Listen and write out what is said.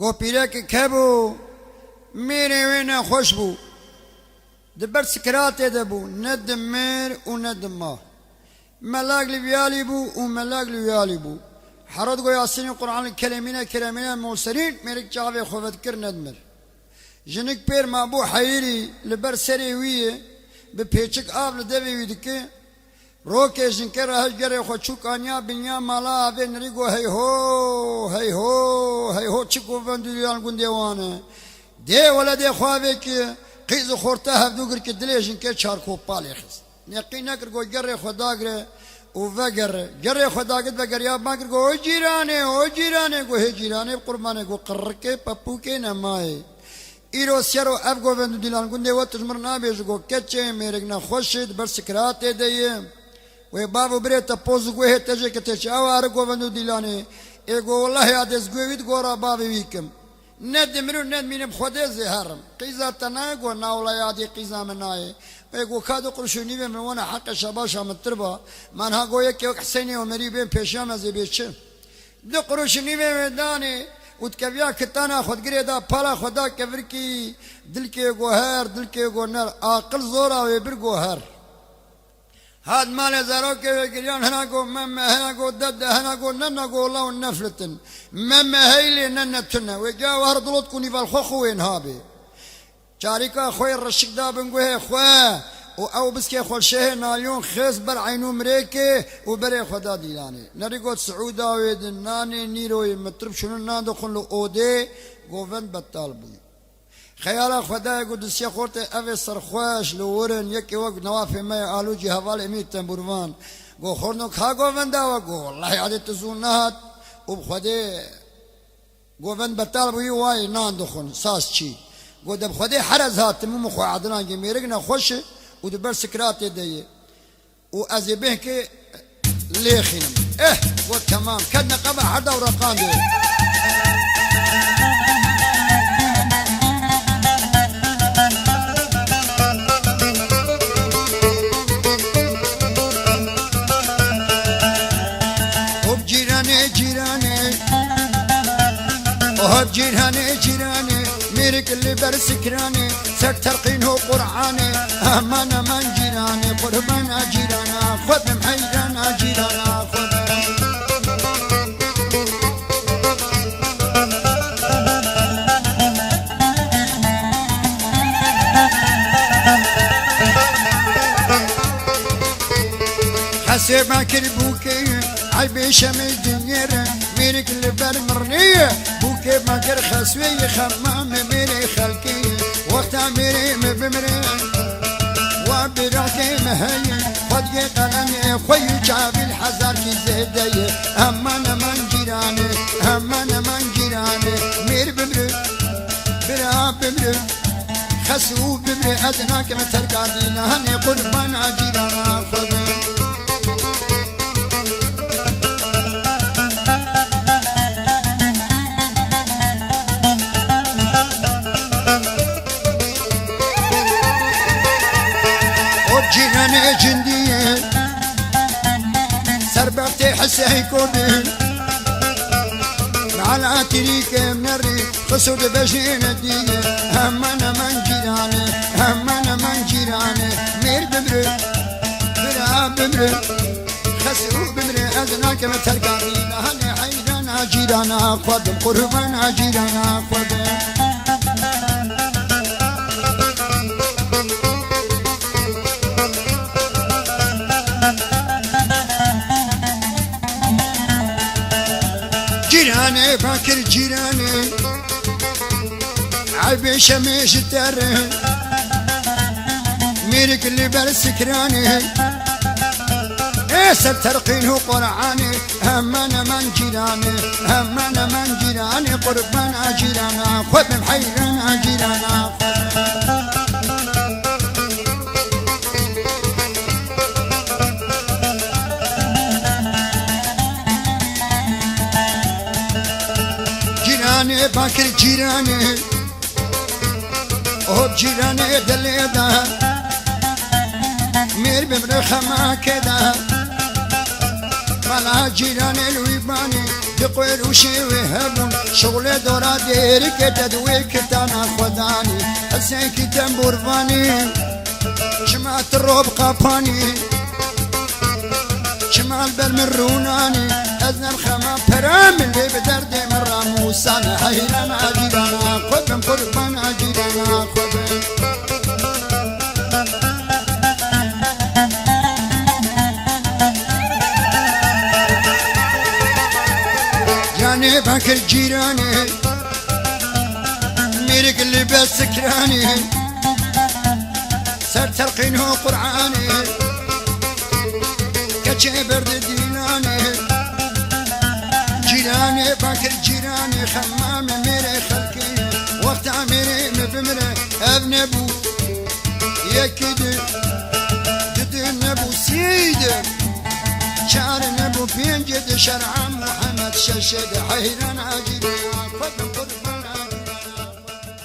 گو پیرک کبو میره وینا خوش بو دبر سکرات دبو ند میر و ند ما ملاك لبيالي بو وملاك لبيالي بو حرد قو ياسين القرآن الكلمين كلمين موسرين ميرك جاوي خوفت كر ندمر جنك بير ما بو حيري لبر سري ويه بپیچک آب لدوی ویدکه روکه جنکر هج گره خو چوکانیا بنیا مالا آبه نریگو هی هو هی هو هی هو چکو بندولیان گندیوانه ده ولا ده خواهی که قیز خورته هفدو گر که دلی جنکر چارکو پالی خست نیقی نکر گو گره خدا گره و گره خدا گد و گریاب ما کر گو او جیرانه گو هی جیرانه قربانه گو قررکه پپوکه نمائه ایرو سیارو اف گووندو دیلان گنده و تجمر نابیش گو کچه میرگ نخوشید بر سکرات دیه و بابو بره تا پوز گوه تجه کته چه آوار گووندو دیلانه ای گو والله یادز گوید گورا بابی ویکم ند مرو ند مینم خوده زهرم قیزا تنای گو ناولا یادی قیزا منای ای گو کادو قرشونی بیم وانا حق شباشا متربا منها گو یکی وک حسینی و مری بیم پیشام از بیچه دو قرشونی بیم دانی وتكبيا كتانا خد قريدا بالا خدا كبركي دلكي جوهر دلكي جونر عقل زورا ويبر جوهر هاد مال زاروك ويجريان هنا جو مما هنا جو دد هنا جو ننا جو الله ونفلتن مما هيلي ننا تنا وجا وهر ضلوت كوني بالخوخ وين هابي شاريكا خوي الرشيد دا بنقوه خواه او بسكي خول شيء ناليون خيس بر عينو مريكي وبري خدا ديلاني نريقوت سعودا ويدناني نيروي مترب شنو نادو خلو اودي قوفن بطال بوي خيالا خدا يقول دسيا خورتي اوي سرخواش لورن يكي وقت نوافي ماي آلوجي هفال اميد تنبورمان قو خورنو كها قوفن داوا قو والله عادي تزونات وبخدي قوفن بطال بوي واي ناندو خون ساس چي قو دب خدي حرز هات مو مخو عدنان جي ميرقنا خوش ودبر سكرات يدي وأزبه كي ليخينم قلت تمام كدنا قبع حدا ورقان دي وب جيراني وهب جيراني ميرك اللي برسكراني سكترقين هو قرعاني أمان من جيراني قربان جيرانا خذ محيرانا جيرانا خذ حسب ما كربوكي عيبي شمي دنيرة ميرك اللي برمرنية بوكي ما كر خسوي خمام ميري خلقي وقتا ميري مبمري وبرعتي مهي خدي قلمي خوي جابي الحزار كي زهدي أمان من جيراني مير بمري برا بمري خسو بمري أدناك مترقادينا هني قربان جيرانا خذي جيراني جندية سربختي حسي كوبي مع العتريك منري خسود بجين دية همنا من جيراني مير بمري برا بمري خسو بمري أذناك مترقاني هني حيرانا جيرانا قدم قربانا جيرانا قدم جيراني فاكر جيراني عيبي شميش الدره ميرك اللي بالسكراني ايسر ترقينه قرعاني همنا من جيراني قربان جيرانا خذ محيرانا جيرانا جيراني باكر جيراني او جيراني دليدا مير بمرخ ما كدا ملا جيراني الويباني تقول وشي وهبون شغل دورا ديرك تدوي كتانا خداني حسين تنبور فاني جمعت الروب قاباني شمال بالمروناني أذن الخما برام اللي بدرد من راموسان حيران عجيرانا قبن قربان عجيرانا قبن جاني بكر جيراني ميرك اللي بسكراني سر تلقينه قرعاني كتشي برد ديناني جيراني باكر جيراني خمام ميري خلقي وقت عميري مبمري ابنبو يكيد دد نبو سيد شعر نبو بينجد شرع محمد ششد حيران عجيب